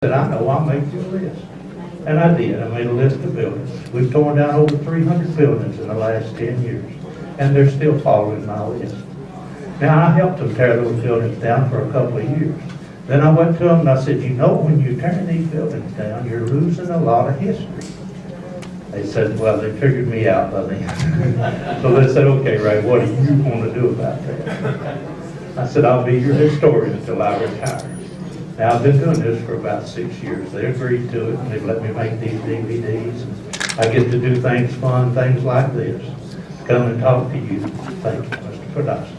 said, I know, I'll make you a list. And I did. I made a list of buildings. We've torn down over 300 buildings in the last 10 years, and they're still following my list. Now, I helped them tear those buildings down for a couple of years. Then I went to them and I said, you know, when you're tearing these buildings down, you're losing a lot of history. They said, well, they figured me out by then. So they said, okay, Ray, what do you want to do about that? I said, I'll be your historian until I retire. Now, I've been doing this for about 6 years. They agreed to it, and they've let me make these DVDs. And I get to do things fun, things like this. Come and talk to you. Thank you, Mr. Podolsky.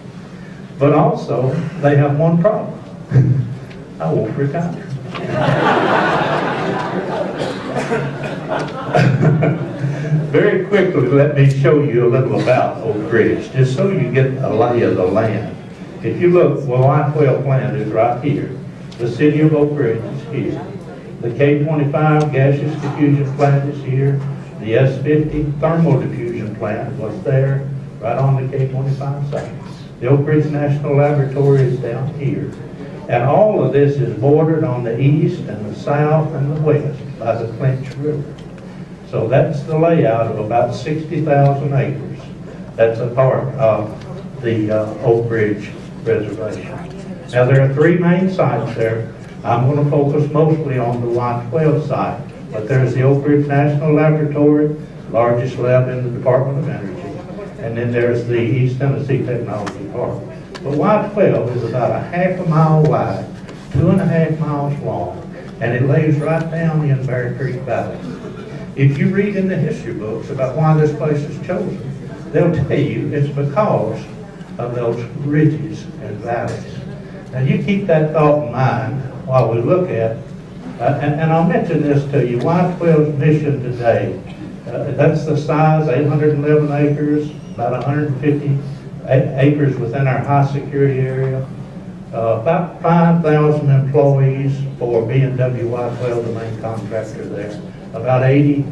But also, they have one problem. I won't retire. Very quickly, let me show you a little about Oak Ridge, just so you get a lay of the land. If you look, well, Y-12 plant is right here. The city of Oak Ridge is here. The K-25 gaseous diffusion plant is here. The S-50 thermal diffusion plant was there, right on the K-25 site. The Oak Ridge National Laboratory is down here. And all of this is bordered on the east and the south and the west by the Clinch River. So that's the layout of about 60,000 acres. That's a part of the Oak Ridge Reservation. Now there are three main sites there. I'm going to focus mostly on the Y-12 site, but there's the Oak Ridge National Laboratory, largest lab in the Department of Energy, and then there's the East Tennessee Technology Park. But Y-12 is about a half a mile wide, 2.5 miles long, and it lays right down in Bear Creek Valley. If you read in the history books about why this place is chosen, they'll tell you it's because of those ridges and valleys. Now you keep that thought in mind while we look at, and I'll mention this to you, Y-12's mission today, that's the size, 811 acres, about 150 acres within our high security area, about 5,000 employees for B&W Y-12, the main contractor there, about 80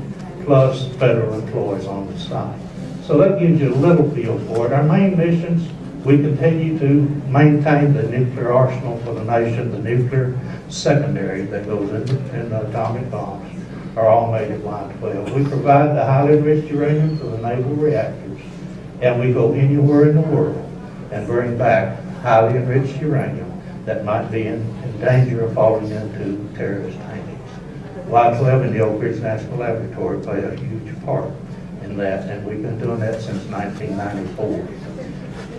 plus federal employees on the site. So that gives you a little feel for it. Our main missions, we continue to maintain the nuclear arsenal for the nation. The nuclear secondary that goes in the atomic bombs are all made at Y-12. We provide the highly enriched uranium for the naval reactors, and we go anywhere in the world and bring back highly enriched uranium that might be in danger of falling into terrorist hands. Y-12 and the Oak Ridge National Laboratory play a huge part in that, and we've been doing that since 1994.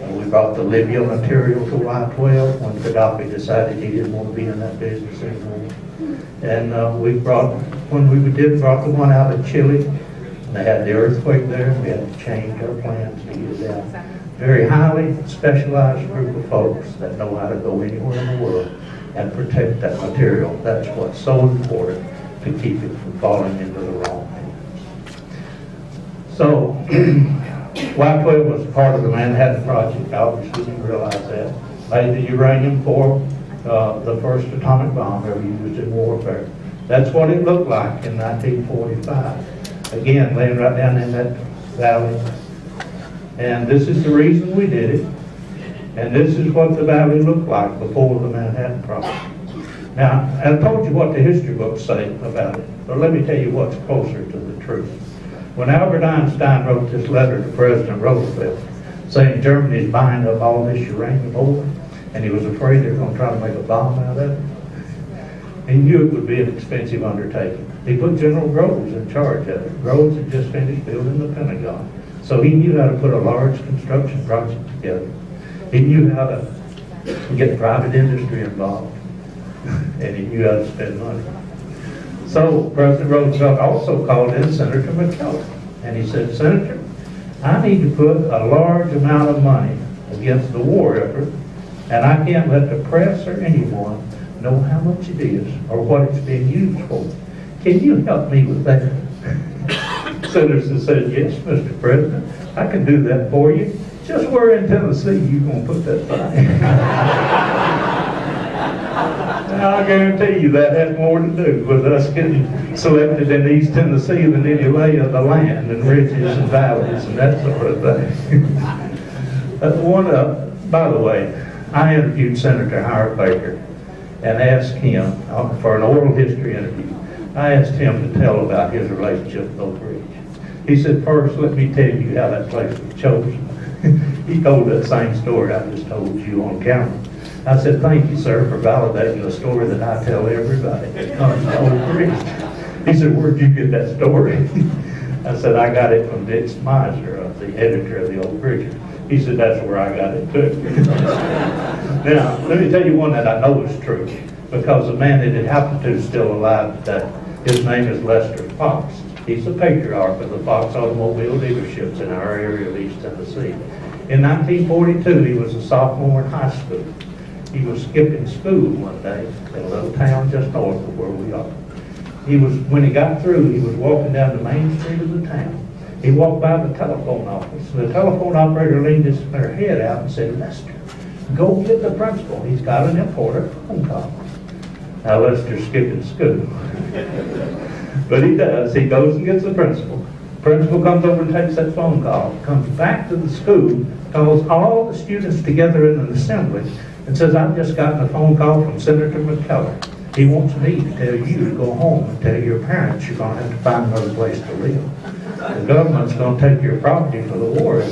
We brought the Libya material to Y-12 when Gaddafi decided he didn't want to be in that business anymore. And we brought the one out of Chile, and they had the earthquake there, and we had to change our plans to get it out. Very highly specialized group of folks that know how to go anywhere in the world and protect that material. That's what's so important to keep it from falling into the wrong hands. So, Y-12 was part of the Manhattan Project. Obviously, you realize that. Made the uranium for the first atomic bomb ever used in warfare. That's what it looked like in 1945. Again, laying right down in that valley. And this is the reason we did it. And this is what the valley looked like before the Manhattan Project. Now, I told you what the history books say about it, but let me tell you what's closer to the truth. When Albert Einstein wrote this letter to President Roosevelt saying Germany's buying up all this uranium ore, and he was afraid they were going to try to make a bomb out of it, he knew it would be an expensive undertaking. He put General Groves in charge of it. Groves had just finished building the Pentagon, so he knew how to put a large construction project together. He knew how to get private industry involved, and he knew how to spend money. So President Roosevelt also called in Senator McKellar, and he said, Senator, I need to put a large amount of money against the war effort, and I can't let the press or anyone know how much it is or what it's being used for. Can you help me with that? Senator said, yes, Mr. President, I can do that for you. Just where in Tennessee you going to put that money? Now, I guarantee you that has more to do with us getting selected in East Tennessee than any lay of the land and ridges and valleys and that sort of thing. By the way, I interviewed Senator Howard Baker, and asked him, for an oral history interview, I asked him to tell about his relationship with Oak Ridge. He said, first, let me tell you how that place was chosen. He told that same story I just told you on camera. I said, thank you, sir, for validating a story that I tell everybody that comes to Oak Ridge. He said, where'd you get that story? I said, I got it from Dick Smizer, the editor of the Oak Ridge. He said, that's where I got it too. Now, let me tell you one that I know is true, because the man that it happened to is still alive today. His name is Lester Fox. He's the patriarch of the Fox automobile dealerships in our area of East Tennessee. In 1942, he was a sophomore in high school. He was skipping school one day in a little town just north of where we are. When he got through, he was walking down the main street of the town. He walked by the telephone office. The telephone operator leaned her head out and said, Lester, go get the principal. He's got an important phone call. Now Lester's skipping school. But he does. He goes and gets the principal. Principal comes over and takes that phone call, comes back to the school, calls all the students together in an assembly, and says, I've just gotten a phone call from Senator McKellar. He wants me to tell you to go home and tell your parents you're going to have to find another place to live. The government's going to take your property for the war.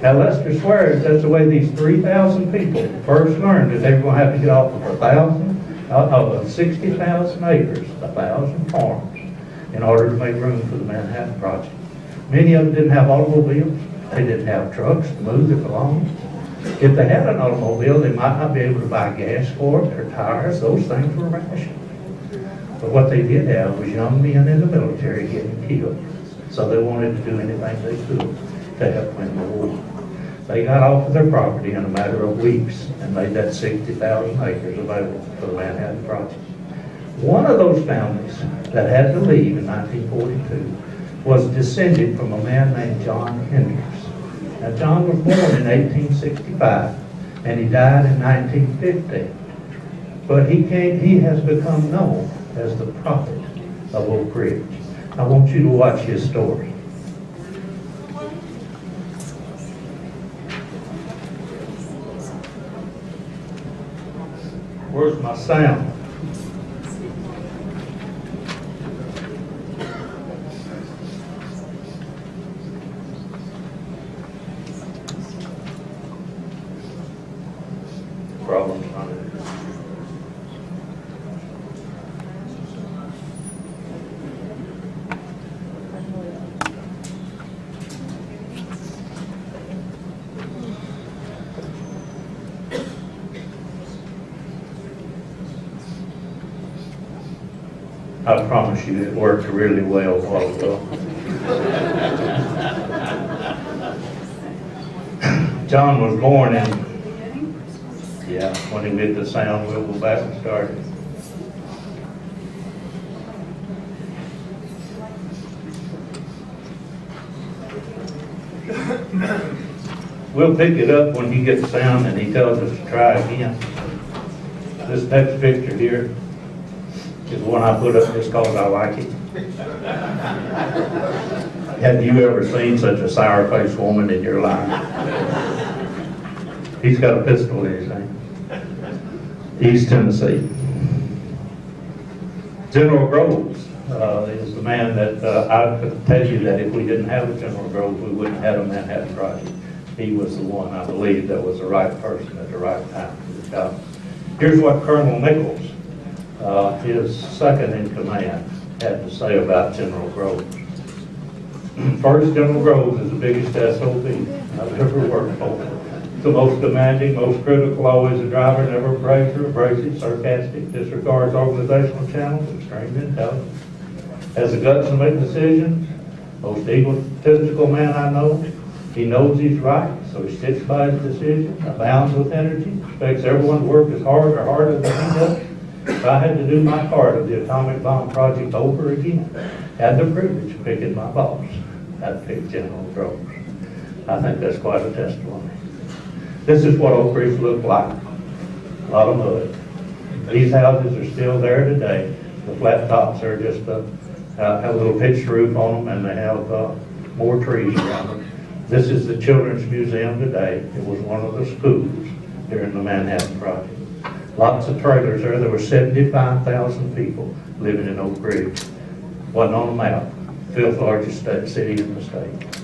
Now Lester swears that's the way these 3,000 people first learned that they were going to have to get off of 60,000 acres, 1,000 farms, in order to make room for the Manhattan Project. Many of them didn't have automobiles. They didn't have trucks to move their belongings. If they had an automobile, they might not be able to buy gas for it or tires. Those things were rationed. But what they did have was young men in the military getting killed. So they wanted to do anything they could to help win the war. They got off of their property in a matter of weeks and made that 60,000 acres available for the Manhattan Project. One of those families that had to leave in 1942 was descended from a man named John Hendricks. Now, John was born in 1865, and he died in 1915. But he has become known as the prophet of Oak Ridge. I want you to watch his story. Where's my sound? Problems on it. I promise you it worked really well a while ago. John was born in, when he did the sound, we'll go back and start it. We'll pick it up when he gets sound and he tells us to try again. This next picture here is one I put up just because I like it. Have you ever seen such a sour-faced woman in your life? He's got a pistol in his hand. East Tennessee. General Groves is the man that I could tell you that if we didn't have a General Groves, we wouldn't have a Manhattan Project. He was the one, I believe, that was the right person at the right time for the job. Here's what Colonel Nichols, his second in command, had to say about General Groves. First, General Groves is the biggest SOB I've ever worked for. The most demanding, most critical, always a driver, never a praiser, abrasive, sarcastic, disregards organizational channels, extremely intelligent. Has the guts to make decisions, most egotistical man I know. He knows he's right, so he sticks by his decision, abounds with energy, expects everyone to work as hard or harder than he does. If I had to do my part of the atomic bomb project over again, had the privilege of picking my boss, I'd pick General Groves. I think that's quite a testimony. This is what Oak Ridge looked like. A lot of mud. These houses are still there today. The flat tops are just have a little pitched roof on them, and they have more trees around them. This is the Children's Museum today. It was one of the schools during the Manhattan Project. Lots of trailers there. There were 75,000 people living in Oak Ridge. Wasn't on the map. Fifth largest city in the state.